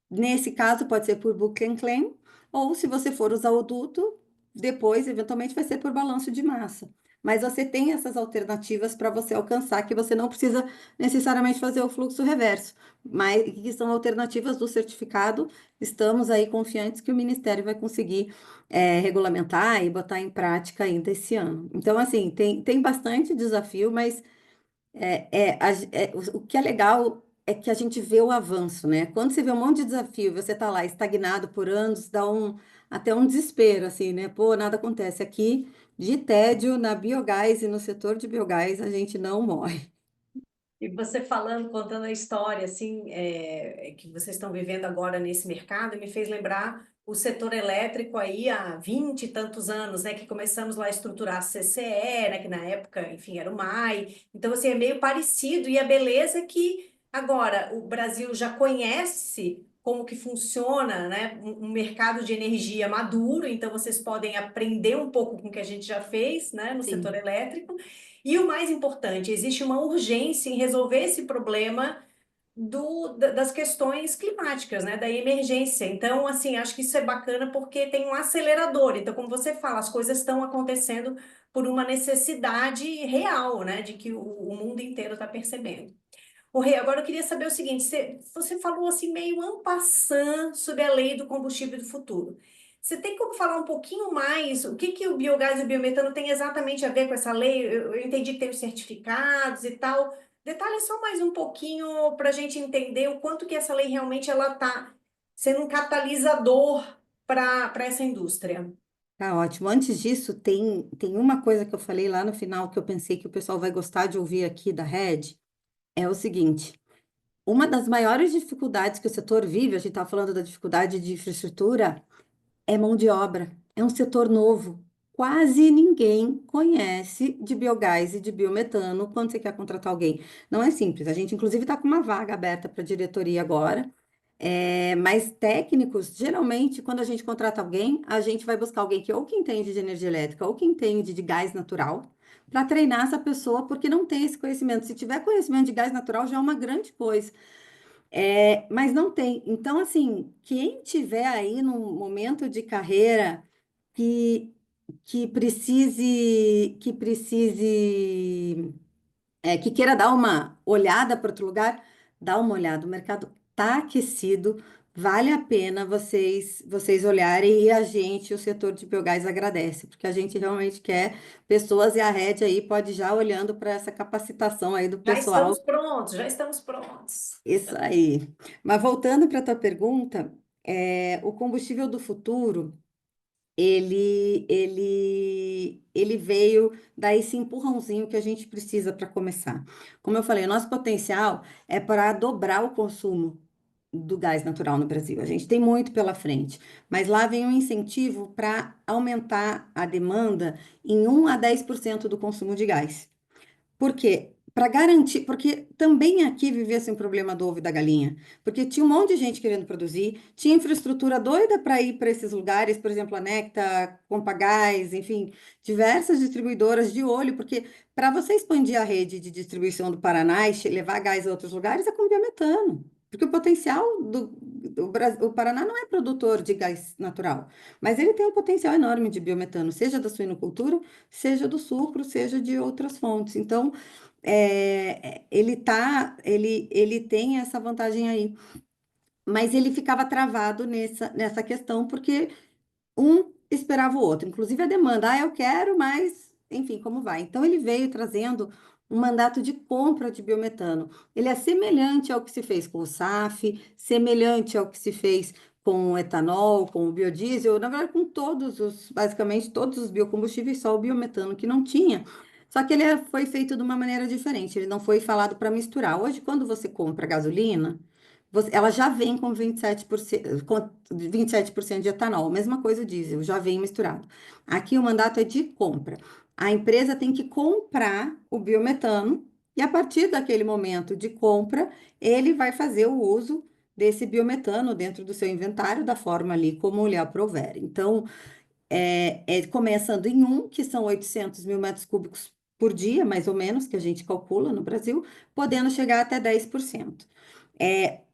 Nesse caso, pode ser por book and claim, ou se você for usar o duto, depois, eventualmente, vai ser por balanço de massa. Mas você tem essas alternativas para você alcançar, que você não precisa necessariamente fazer o fluxo reverso, mas que são alternativas do certificado. Estamos aí confiantes que o Ministério vai conseguir regulamentar e botar em prática ainda esse ano. Então, assim, tem bastante desafio, mas o que é legal é que a gente vê o avanço, né? Quando você vê um monte de desafio, e você tá lá estagnado por anos, até um desespero, assim, né? Pô, nada acontece. Aqui, de tédio, na biogás e no setor de biogás, a gente não morre. E você falando, contando a história, assim, que vocês estão vivendo agora nesse mercado, me fez lembrar o setor elétrico aí há 20 e tantos anos, né, que começamos lá a estruturar a CCE, né, que na época, enfim, era o MAI. Então, assim, é meio parecido. E a beleza é que agora o Brasil já conhece como que funciona, né, um mercado de energia maduro, então vocês podem aprender um pouco com o que a gente já fez, né, no setor Sim. elétrico. E o mais importante, existe uma urgência em resolver esse problema das questões climáticas, né, da emergência. Então, assim, acho que isso é bacana porque tem um acelerador. Então, como você fala, as coisas estão acontecendo por uma necessidade real, né, de que o mundo inteiro está percebendo. O Rei, agora eu queria saber o seguinte: você falou assim meio en passant sobre a lei do combustível do futuro. Você tem como falar um pouquinho mais o que que o biogás e o biometano têm exatamente a ver com essa lei? Eu entendi que tem os certificados e tal. Detalhe só mais um pouquinho para a gente entender o quanto que essa lei realmente ela está sendo um catalisador para essa indústria. Tá ótimo. Antes disso, tem uma coisa que eu falei lá no final que eu pensei que o pessoal vai gostar de ouvir aqui da Red, é o seguinte. Uma das maiores dificuldades que o setor vive, a gente está falando da dificuldade de infraestrutura, é mão de obra. É um setor novo. Quase ninguém conhece de biogás e de biometano quando você quer contratar alguém. Não é simples. A gente, inclusive, está com uma vaga aberta para diretoria agora. Mas técnicos, geralmente, quando a gente contrata alguém, a gente vai buscar alguém que ou que entende de energia elétrica ou que entende de gás natural, para treinar essa pessoa, porque não tem esse conhecimento. Se tiver conhecimento de gás natural, já é uma grande coisa. Mas não tem. Então, assim, quem tiver aí num momento de carreira que, que queira dar uma olhada para outro lugar, dá uma olhada. O mercado está aquecido, vale a pena vocês olharem e a gente, o setor de biogás, agradece, porque a gente realmente quer pessoas e a rede aí pode já olhando para essa capacitação aí do Já pessoal. estamos prontos, já estamos prontos. Isso aí. Mas voltando para a tua pergunta, o combustível do futuro, ele veio dar esse empurrãozinho que a gente precisa para começar. Como eu falei, o nosso potencial é para dobrar o consumo do gás natural no Brasil. A gente tem muito pela frente, mas lá vem um incentivo para aumentar a demanda em 1 a 10% do consumo de gás. Por quê? Para garantir, porque também aqui vivia-se um problema do ovo e da galinha, porque tinha um monte de gente querendo produzir, tinha infraestrutura doida para ir para esses lugares, por exemplo, a Necta, Compagás, enfim, diversas distribuidoras de olho, porque para você expandir a rede de distribuição do Paraná e levar gás a outros lugares é com biometano, porque o potencial o Paraná não é produtor de gás natural, mas ele tem um potencial enorme de biometano, seja da suinocultura, seja do sucro, seja de outras fontes. Então, ele tem essa vantagem aí. Mas ele ficava travado nessa questão, porque um esperava o outro, inclusive a demanda. Ah, eu quero, mas, enfim, como vai? Então, ele veio trazendo um mandato de compra de biometano. Ele é semelhante ao que se fez com o SAF, semelhante ao que se fez com o etanol, com o biodiesel, na verdade, com basicamente todos os biocombustíveis, só o biometano que não tinha. Só que foi feito de uma maneira diferente, ele não foi falado para misturar. Hoje, quando você compra gasolina, ela já vem com 27% de etanol, mesma coisa o diesel, já vem misturado. Aqui o mandato é de compra. A empresa tem que comprar o biometano e a partir daquele momento de compra, ele vai fazer o uso desse biometano dentro do seu inventário da forma ali como lhe aprouver. Então, começando em que são 800 mil metros cúbicos por dia, mais ou menos, que a gente calcula no Brasil, podendo chegar até 10%.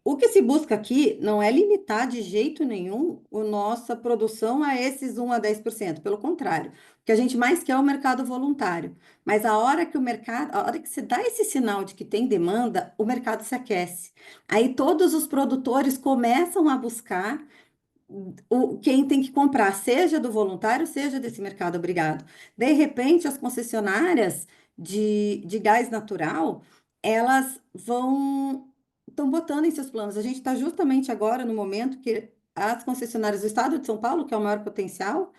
O que se busca aqui não é limitar de jeito nenhum a nossa produção a esses 1 a 10%, pelo contrário, o que a gente mais quer é o mercado voluntário. Mas a hora que se dá esse sinal de que tem demanda, o mercado se aquece. Aí todos os produtores começam a buscar quem tem que comprar, seja do voluntário, seja desse mercado obrigado. De repente, as concessionárias de gás natural, elas estão botando em seus planos. A gente está justamente agora no momento que as concessionárias do estado de São Paulo, que é o maior potencial,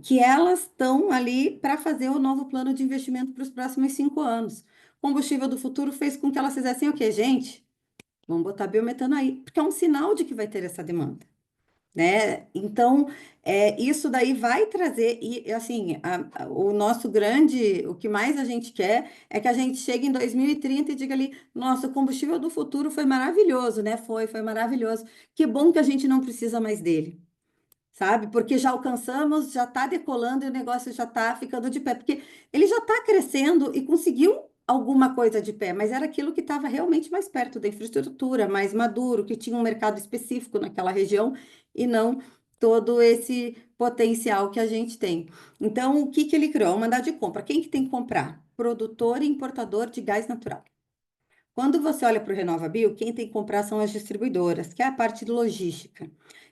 que elas estão ali para fazer o novo plano de investimento para os próximos 5 anos. O combustível do futuro fez com que elas fizessem o quê, gente? Vamos botar biometano aí, porque é um sinal de que vai ter essa demanda, né? Então, isso daí vai trazer, e assim, o que mais a gente quer é que a gente chegue em 2030 e diga ali, nossa, o combustível do futuro foi maravilhoso, né? Foi maravilhoso. Que bom que a gente não precisa mais dele, sabe? Porque já alcançamos, já está decolando e o negócio já está ficando de pé, porque ele já está crescendo e conseguiu alguma coisa de pé, mas era aquilo que estava realmente mais perto da infraestrutura, mais maduro, que tinha um mercado específico naquela região e não todo esse potencial que a gente tem. Então, o que que ele criou? Um mandado de compra. Quem que tem que comprar? Produtor e importador de gás natural. Quando você olha para o RenovaBio, quem tem que comprar são as distribuidoras, que é a parte de logística.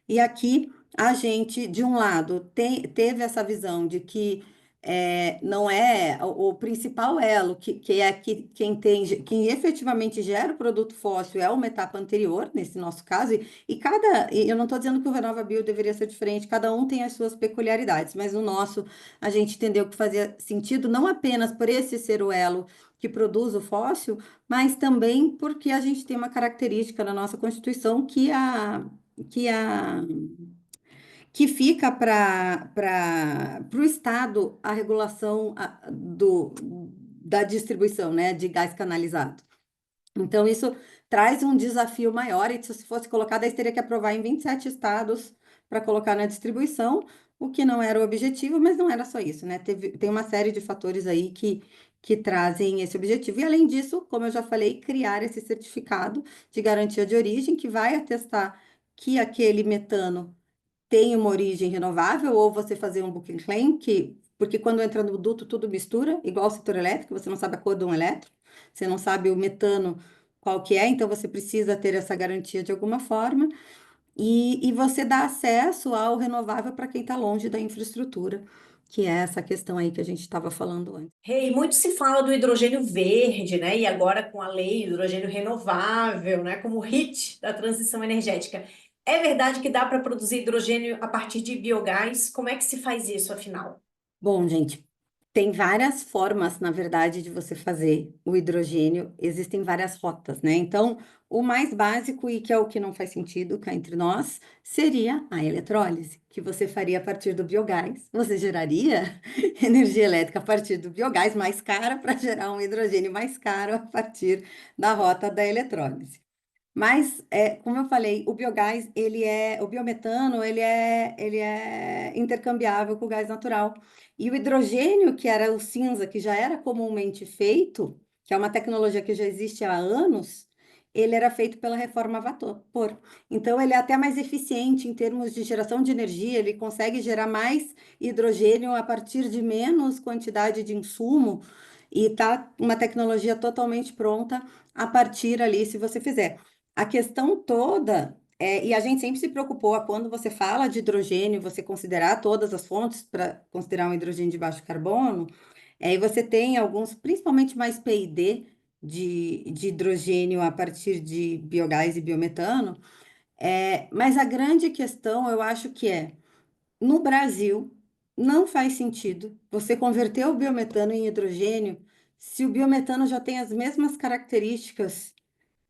E aqui a gente, de um lado, teve essa visão de que não é o principal elo, quem efetivamente gera o produto fóssil é uma etapa anterior, nesse nosso caso, e eu não estou dizendo que o RenovaBio deveria ser diferente, cada um tem as suas peculiaridades, mas no nosso a gente entendeu que fazia sentido não apenas por esse ser o elo que produz o fóssil, mas também porque a gente tem uma característica na nossa Constituição que a que fica para o Estado a regulação da distribuição, né, de gás canalizado. Então, isso traz um desafio maior, e se fosse colocado, aí teria que aprovar em 27 estados para colocar na distribuição, o que não era o objetivo, mas não era só isso, né? Tem uma série de fatores aí que trazem esse objetivo. E, além disso, como eu já falei, criar esse certificado de garantia de origem, que vai atestar que aquele metano tem uma origem renovável, ou você fazer um booking claim, porque quando entra no duto tudo mistura, igual o setor elétrico, você não sabe a cor de um elétrico, você não sabe o metano qual que é, então você precisa ter essa garantia de alguma forma, e você dá acesso ao renovável para quem está longe da infraestrutura, que é essa questão aí que a gente estava falando antes. Hey, muito se fala do hidrogênio verde, né? E agora com a lei do hidrogênio renovável, né? Como hit da transição energética. É verdade que dá para produzir hidrogênio a partir de biogás? Como é que se faz isso, afinal? Bom, gente, tem várias formas, na verdade, de você fazer o hidrogênio. Existem várias rotas, né? Então, o mais básico e que é o que não faz sentido cá entre nós, seria a eletrólise, que você faria a partir do biogás. Você geraria energia elétrica a partir do biogás mais cara para gerar um hidrogênio mais caro a partir da rota da eletrólise. Mas, como eu falei, o biometano, ele é intercambiável com o gás natural. E o hidrogênio, que era o cinza, que já era comumente feito, que é uma tecnologia que já existe há anos, ele era feito pela reforma a vapor. Então, ele é até mais eficiente em termos de geração de energia, ele consegue gerar mais hidrogênio a partir de menos quantidade de insumo, e tá uma tecnologia totalmente pronta a partir ali, se você fizer. A questão toda, e a gente sempre se preocupou, quando você fala de hidrogênio, você considerar todas as fontes para considerar um hidrogênio de baixo carbono, e você tem alguns, principalmente mais PID, de hidrogênio a partir de biogás e biometano, mas a grande questão, eu acho que no Brasil, não faz sentido você converter o biometano em hidrogênio se o biometano já tem as mesmas características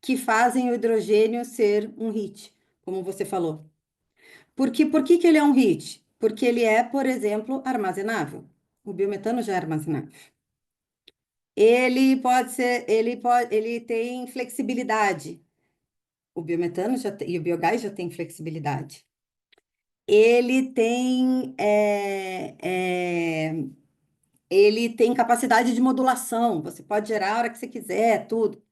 que fazem o hidrogênio ser um hit, como você falou. Por que que ele é um hit? Porque ele é, por exemplo, armazenável. O biometano já é armazenável. Ele tem flexibilidade. O biometano e o biogás já tem flexibilidade. Ele tem ele tem capacidade de modulação, você pode gerar a hora que você quiser, tudo.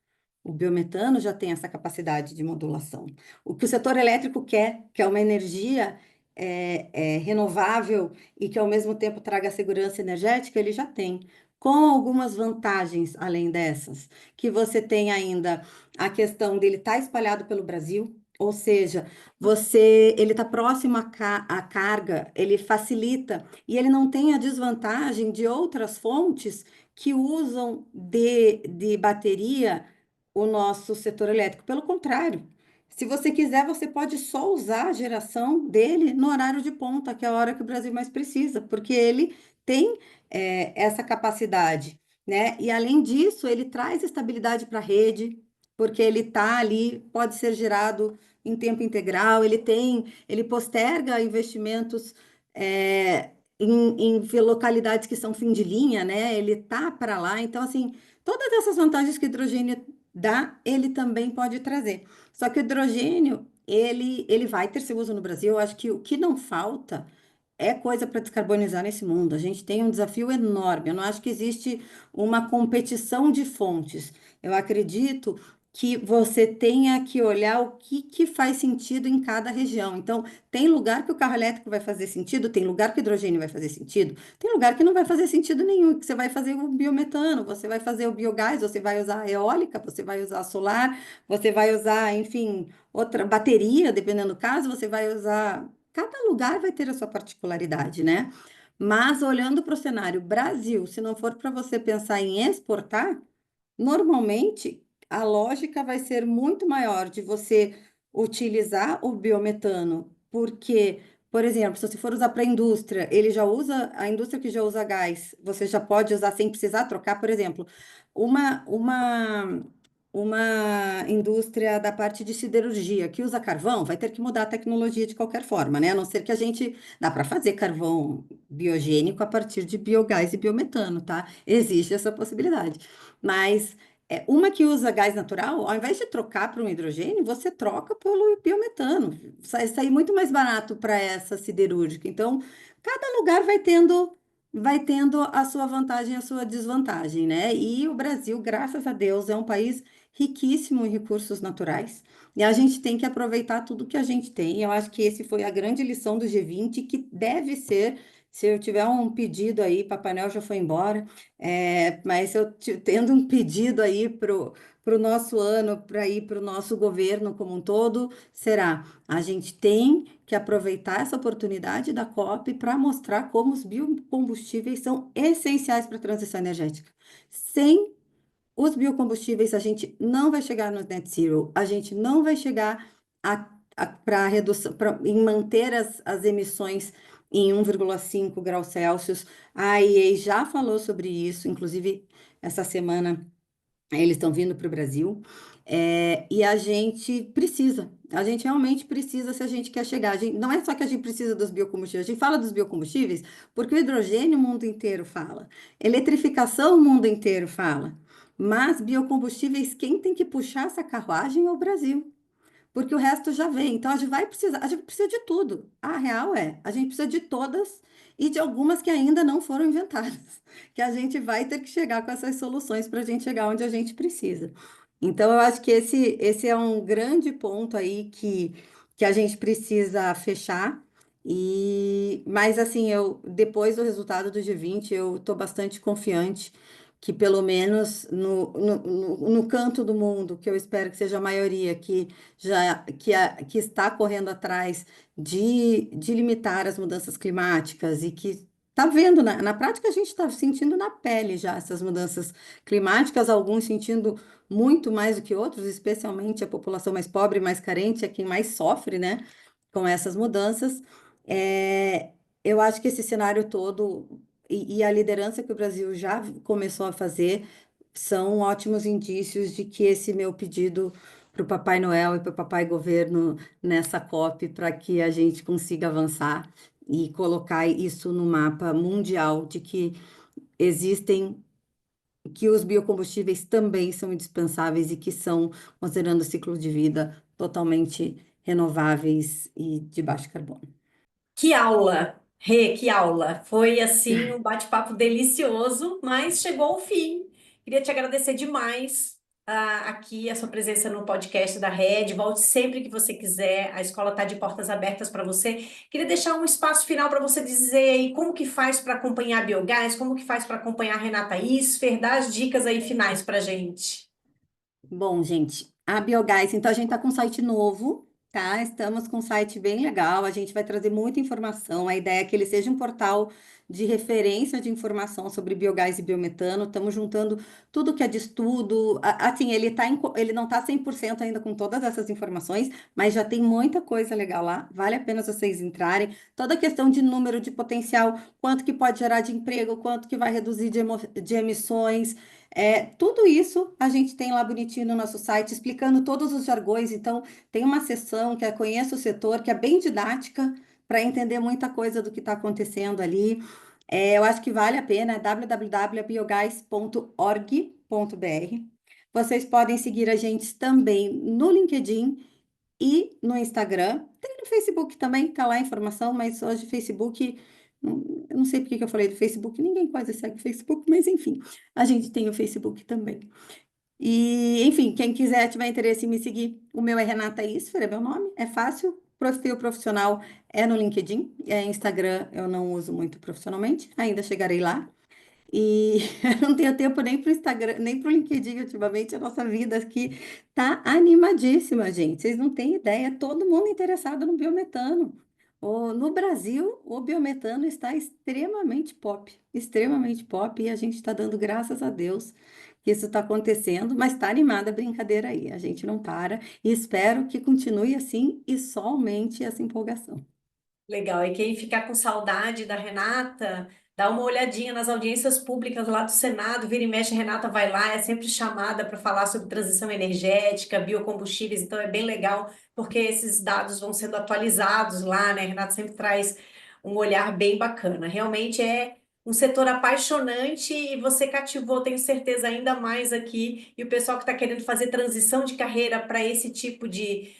O biometano já tem essa capacidade de modulação. O que o setor elétrico quer, que é uma energia renovável e que ao mesmo tempo traga segurança energética, ele já tem. Com algumas vantagens além dessas, que você tem ainda a questão dele estar espalhado pelo Brasil, ou seja, ele está próximo à carga, ele facilita e ele não tem a desvantagem de outras fontes que usam de bateria o nosso setor elétrico. Pelo contrário, se você quiser, você pode só usar a geração dele no horário de ponta, que é a hora que o Brasil mais precisa, porque ele tem essa capacidade, né? E além disso, ele traz estabilidade para a rede, porque ele está ali, pode ser gerado em tempo integral, ele posterga investimentos em localidades que são fim de linha, né? Ele tá para lá, então assim, todas essas vantagens que o hidrogênio dá, ele também pode trazer. Só que o hidrogênio, ele vai ter seu uso no Brasil. Eu acho que o que não falta é coisa para descarbonizar nesse mundo. A gente tem um desafio enorme. Eu não acho que existe uma competição de fontes. Eu acredito que você tenha que olhar o que faz sentido em cada região. Então, tem lugar que o carro elétrico vai fazer sentido, tem lugar que o hidrogênio vai fazer sentido, tem lugar que não vai fazer sentido nenhum, que você vai fazer o biometano, você vai fazer o biogás, você vai usar a eólica, você vai usar solar, você vai usar, enfim, outra bateria, dependendo do caso, você vai usar. Cada lugar vai ter a sua particularidade, né? Mas olhando para o cenário Brasil, se não for para você pensar em exportar, normalmente, a lógica vai ser muito maior de você utilizar o biometano, porque, por exemplo, se você for usar para a indústria, ele já usa, a indústria que já usa gás, você já pode usar sem precisar trocar, por exemplo, uma, uma, uma indústria da parte de siderurgia que usa carvão, vai ter que mudar a tecnologia de qualquer forma, né? A não ser que a gente dá para fazer carvão biogênico a partir de biogás e biometano, tá? Existe essa possibilidade. Mas uma que usa gás natural, ao invés de trocar para um hidrogênio, você troca pelo biometano. Sai muito mais barato para essa siderúrgica. Então, cada lugar vai tendo a sua vantagem e a sua desvantagem, né? E o Brasil, graças a Deus, é um país riquíssimo em recursos naturais. E a gente tem que aproveitar tudo que a gente tem. Eu acho que esse foi a grande lição do G20, que deve ser, se eu tiver um pedido aí, Papai Noel já foi embora, mas eu tendo um pedido aí para o nosso ano, para ir para o nosso governo como um todo, será: a gente tem que aproveitar essa oportunidade da COP para mostrar como os biocombustíveis são essenciais para a transição energética. Sem os biocombustíveis, a gente não vai chegar no net zero, a gente não vai chegar para redução, em manter as emissões em 1,5 graus Celsius. A IEA já falou sobre isso, inclusive essa semana eles estão vindo para o Brasil, e a gente realmente precisa se a gente quer chegar. Não é só que a gente precisa dos biocombustíveis, a gente fala dos biocombustíveis porque o hidrogênio o mundo inteiro fala, eletrificação o mundo inteiro fala, mas biocombustíveis, quem tem que puxar essa carruagem é o Brasil. Porque o resto já vem. Então a gente precisa de tudo. A real a gente precisa de todas e de algumas que ainda não foram inventadas, que a gente vai ter que chegar com essas soluções para a gente chegar onde a gente precisa. Então eu acho que esse é um grande ponto aí que a gente precisa fechar. Mas assim, depois do resultado do G20, eu estou bastante confiante que pelo menos no canto do mundo, que eu espero que seja a maioria, que está correndo atrás de limitar as mudanças climáticas e que está vendo, na prática, a gente está sentindo na pele já essas mudanças climáticas, alguns sentindo muito mais do que outros, especialmente a população mais pobre, mais carente, é quem mais sofre, né, com essas mudanças. É, eu acho que esse cenário todo e a liderança que o Brasil já começou a fazer são ótimos indícios de que esse meu pedido para o Papai Noel e para o Papai Governo nessa COP, para que a gente consiga avançar e colocar isso no mapa mundial de que existem, que os biocombustíveis também são indispensáveis e que são, considerando o ciclo de vida, totalmente renováveis e de baixo carbono. Que aula! Rê, que aula! Foi assim um bate-papo delicioso, mas chegou ao fim. Queria te agradecer demais aqui a sua presença no podcast da Rede. Volte sempre que você quiser. A escola está de portas abertas para você. Queria deixar um espaço final para você dizer aí como que faz para acompanhar a Biogás, como que faz para acompanhar a Renata Isfer, dar as dicas aí finais para gente. Bom, gente, a Biogás, então a gente está com um site novo, tá? Estamos com um site bem legal, a gente vai trazer muita informação. A ideia é que ele seja um portal de referência de informação sobre biogás e biometano. Estamos juntando tudo que é de estudo. Assim, ele não está 100% ainda com todas essas informações, mas já tem muita coisa legal lá. Vale a pena vocês entrarem. Toda a questão de número de potencial, quanto que pode gerar de emprego, quanto que vai reduzir de emissões. Tudo isso a gente tem lá bonitinho no nosso site, explicando todos os jargões. Então, tem uma seção que é Conheça o Setor, que é bem didática, para entender muita coisa do que está acontecendo ali. Eu acho que vale a pena, é www.biogás.org.br. Vocês podem seguir a gente também no LinkedIn e no Instagram. Tem no Facebook também, tá lá a informação, mas hoje Facebook, eu não sei por que que eu falei do Facebook, ninguém quase segue o Facebook, mas enfim, a gente tem o Facebook também. E, enfim, quem quiser, tiver interesse em me seguir, o meu é Renata Isfer, é meu nome, é fácil. Perfil profissional é no LinkedIn, Instagram eu não uso muito profissionalmente, ainda chegarei lá. E eu não tenho tempo nem para o Instagram, nem para o LinkedIn ultimamente. A nossa vida aqui tá animadíssima, gente. Vocês não têm ideia, todo mundo interessado no biometano. No Brasil, o biometano está extremamente pop, e a gente está dando graças a Deus que isso está acontecendo, mas está animada a brincadeira aí. A gente não para e espero que continue assim e só aumente essa empolgação. Legal. E quem ficar com saudade da Renata, dá uma olhadinha nas audiências públicas lá do Senado. Vira e mexe, a Renata vai lá, é sempre chamada para falar sobre transição energética, biocombustíveis, então é bem legal, porque esses dados vão sendo atualizados lá, né? A Renata sempre traz um olhar bem bacana. Realmente é um setor apaixonante e você cativou, tenho certeza, ainda mais aqui. E o pessoal que está querendo fazer transição de carreira para esse tipo de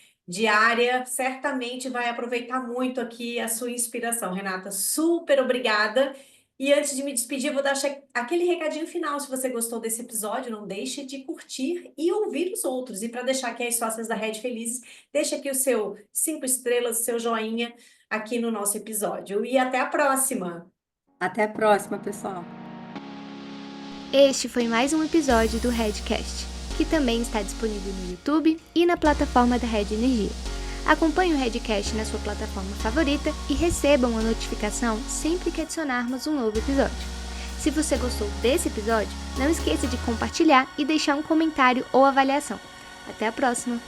área, certamente vai aproveitar muito aqui a sua inspiração. Renata, super obrigada. E antes de me despedir, eu vou dar aquele recadinho final. Se você gostou desse episódio, não deixe de curtir e ouvir os outros. E para deixar aqui as sócias da Rede felizes, deixa aqui o seu 5 estrelas, o seu joinha aqui no nosso episódio. E até a próxima! Até a próxima, pessoal. Este foi mais um episódio do Redcast, que também está disponível no YouTube e na plataforma da Rede Energia. Acompanhe o Redcast na sua plataforma favorita e receba uma notificação sempre que adicionarmos um novo episódio. Se você gostou desse episódio, não esqueça de compartilhar e deixar um comentário ou avaliação. Até a próxima!